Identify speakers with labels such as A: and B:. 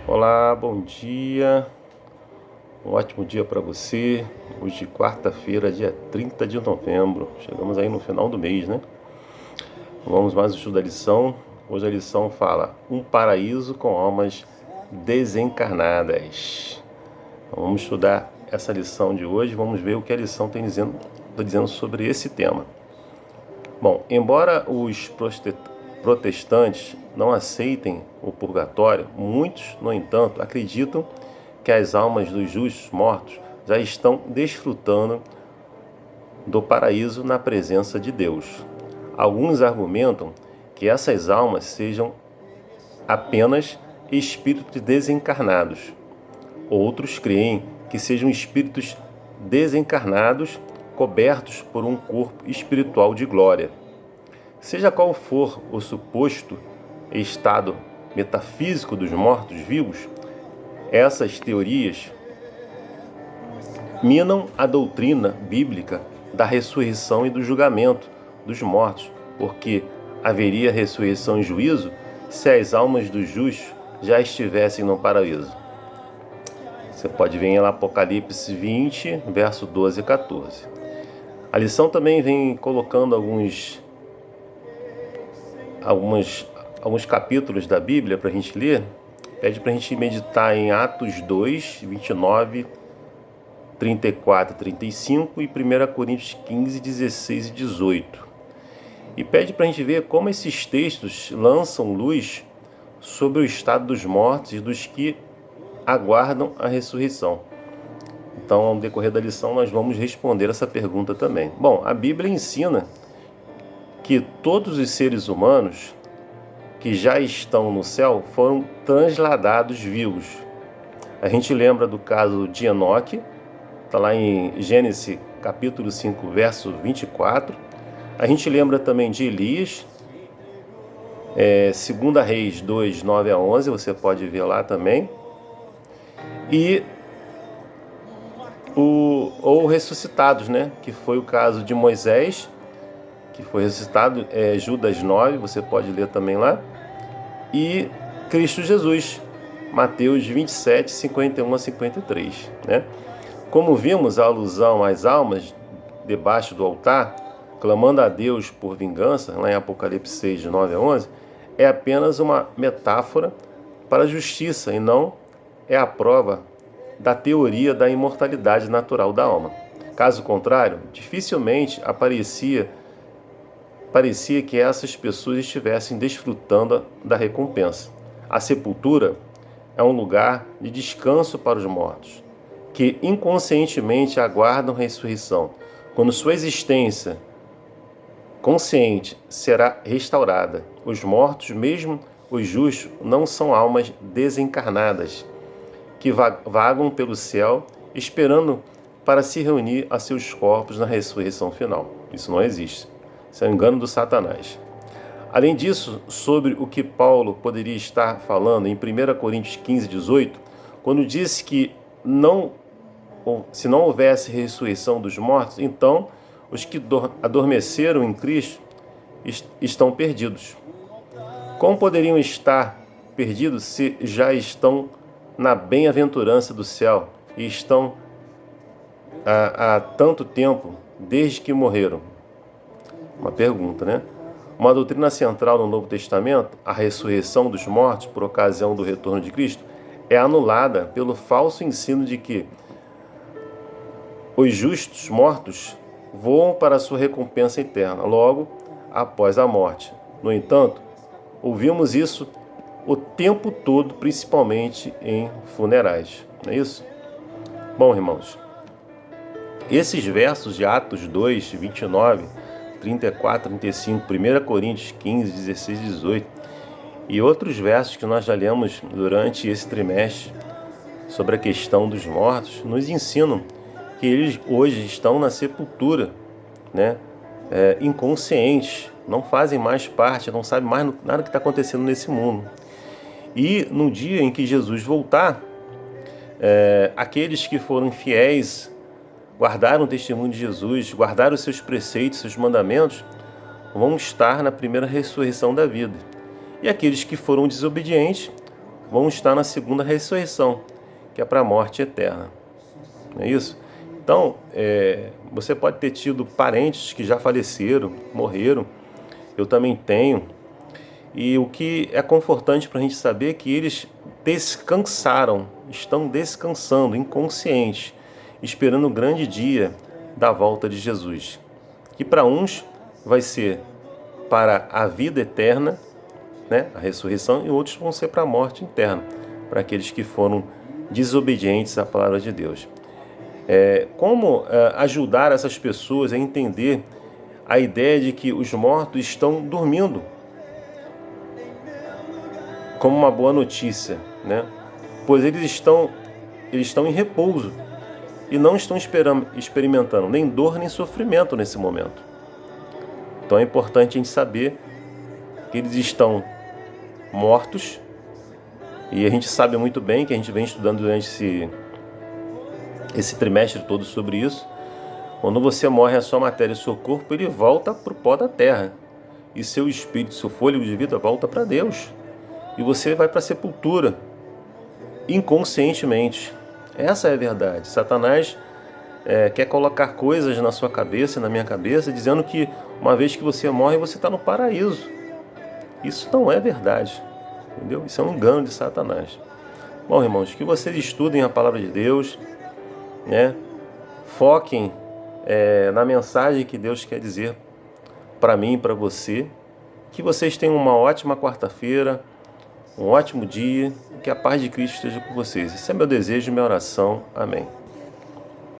A: Olá, bom dia, um ótimo dia para você. Hoje, quarta-feira, dia 30 de novembro. Chegamos aí no final do mês, né? Vamos mais estudar a lição. Hoje a lição fala: um paraíso com almas desencarnadas. Então, vamos estudar essa lição de hoje. Vamos ver o que a lição está dizendo sobre esse tema. Bom, embora os protestantes não aceitem o purgatório, muitos, no entanto, acreditam que as almas dos justos mortos já estão desfrutando do paraíso na presença de Deus. Alguns argumentam que essas almas sejam apenas espíritos desencarnados. Outros creem que sejam espíritos desencarnados cobertos por um corpo espiritual de glória. Seja qual for o suposto estado metafísico dos mortos-vivos, essas teorias minam a doutrina bíblica da ressurreição e do julgamento dos mortos, porque haveria ressurreição e juízo se as almas dos justos já estivessem no paraíso. Você pode ver em Apocalipse 20, verso 12 e 14. A lição também vem colocando alguns capítulos da Bíblia para a gente ler. Pede para a gente meditar em Atos 2, 29, 34 e 35 e 1 Coríntios 15, 16 e 18. E pede para a gente ver como esses textos lançam luz sobre o estado dos mortos e dos que aguardam a ressurreição. Então, ao decorrer da lição, nós vamos responder essa pergunta também. Bom, a Bíblia ensina que todos os seres humanos que já estão no céu foram transladados vivos. A gente lembra do caso de Enoque, está lá em Gênesis capítulo 5, verso 24. A gente lembra também de Elias, 2 Reis 2, 9 a 11, você pode ver lá também. E ou ressuscitados, né? Que foi o caso de Moisés, que foi ressuscitado, Judas 9, você pode ler também lá. E Cristo Jesus, Mateus 27, 51 a 53, né? Como vimos, a alusão às almas debaixo do altar, clamando a Deus por vingança, lá em Apocalipse 6, de 9 a 11, é apenas uma metáfora para a justiça e não é a prova da teoria da imortalidade natural da alma. Caso contrário, dificilmente parecia que essas pessoas estivessem desfrutando da recompensa. A sepultura é um lugar de descanso para os mortos, que inconscientemente aguardam a ressurreição, quando sua existência consciente será restaurada. Os mortos, mesmo os justos, não são almas desencarnadas, que vagam pelo céu esperando para se reunir a seus corpos na ressurreição final. Isso não existe. Isso é um engano do Satanás. Além disso, sobre o que Paulo poderia estar falando em 1 Coríntios 15, 18, quando disse que se não houvesse ressurreição dos mortos, então os que adormeceram em Cristo estão perdidos. Como poderiam estar perdidos se já estão na bem-aventurança do céu e estão há tanto tempo desde que morreram? Uma pergunta, né? Uma doutrina central no Novo Testamento, a ressurreição dos mortos por ocasião do retorno de Cristo, é anulada pelo falso ensino de que os justos mortos voam para a sua recompensa eterna, logo após a morte. No entanto, ouvimos isso o tempo todo, principalmente em funerais. Não é isso? Bom, irmãos, esses versos de Atos 2, 29, 34, 35, 1 Coríntios 15, 16, 18 e outros versos que nós já lemos durante esse trimestre sobre a questão dos mortos, nos ensinam que eles hoje estão na sepultura, né? Inconscientes, não fazem mais parte, não sabem mais nada que está acontecendo nesse mundo. E no dia em que Jesus voltar, aqueles que foram fiéis, guardaram o testemunho de Jesus, guardaram os seus preceitos, seus mandamentos, vão estar na primeira ressurreição da vida. E aqueles que foram desobedientes vão estar na segunda ressurreição, que é para a morte eterna. Não é isso? Então, você pode ter tido parentes que já faleceram, morreram. Eu também tenho. E o que é confortante para a gente saber é que eles descansaram, estão descansando, inconscientes, esperando o grande dia da volta de Jesus. Que para uns vai ser para a vida eterna, né, a ressurreição, e outros vão ser para a morte eterna, para aqueles que foram desobedientes à palavra de Deus. Como ajudar essas pessoas a entender a ideia de que os mortos estão dormindo, como uma boa notícia, né? Pois eles estão em repouso e não estão experimentando nem dor nem sofrimento nesse momento. Então é importante a gente saber que eles estão mortos, e a gente sabe muito bem que a gente vem estudando durante esse trimestre todo sobre isso. Quando você morre, a sua matéria e o seu corpo, ele volta para o pó da terra, e seu espírito, seu fôlego de vida volta para Deus, e você vai para a sepultura inconscientemente. Essa é a verdade. Satanás quer colocar coisas na sua cabeça, na minha cabeça, dizendo que uma vez que você morre, você está no paraíso. Isso não é verdade, entendeu? Isso é um engano de Satanás. Bom, irmãos, que vocês estudem a palavra de Deus, né? Foquem na mensagem que Deus quer dizer para mim e para você. Que vocês tenham uma ótima quarta-feira, um ótimo dia, que a paz de Cristo esteja com vocês. Esse é meu desejo e minha oração. Amém.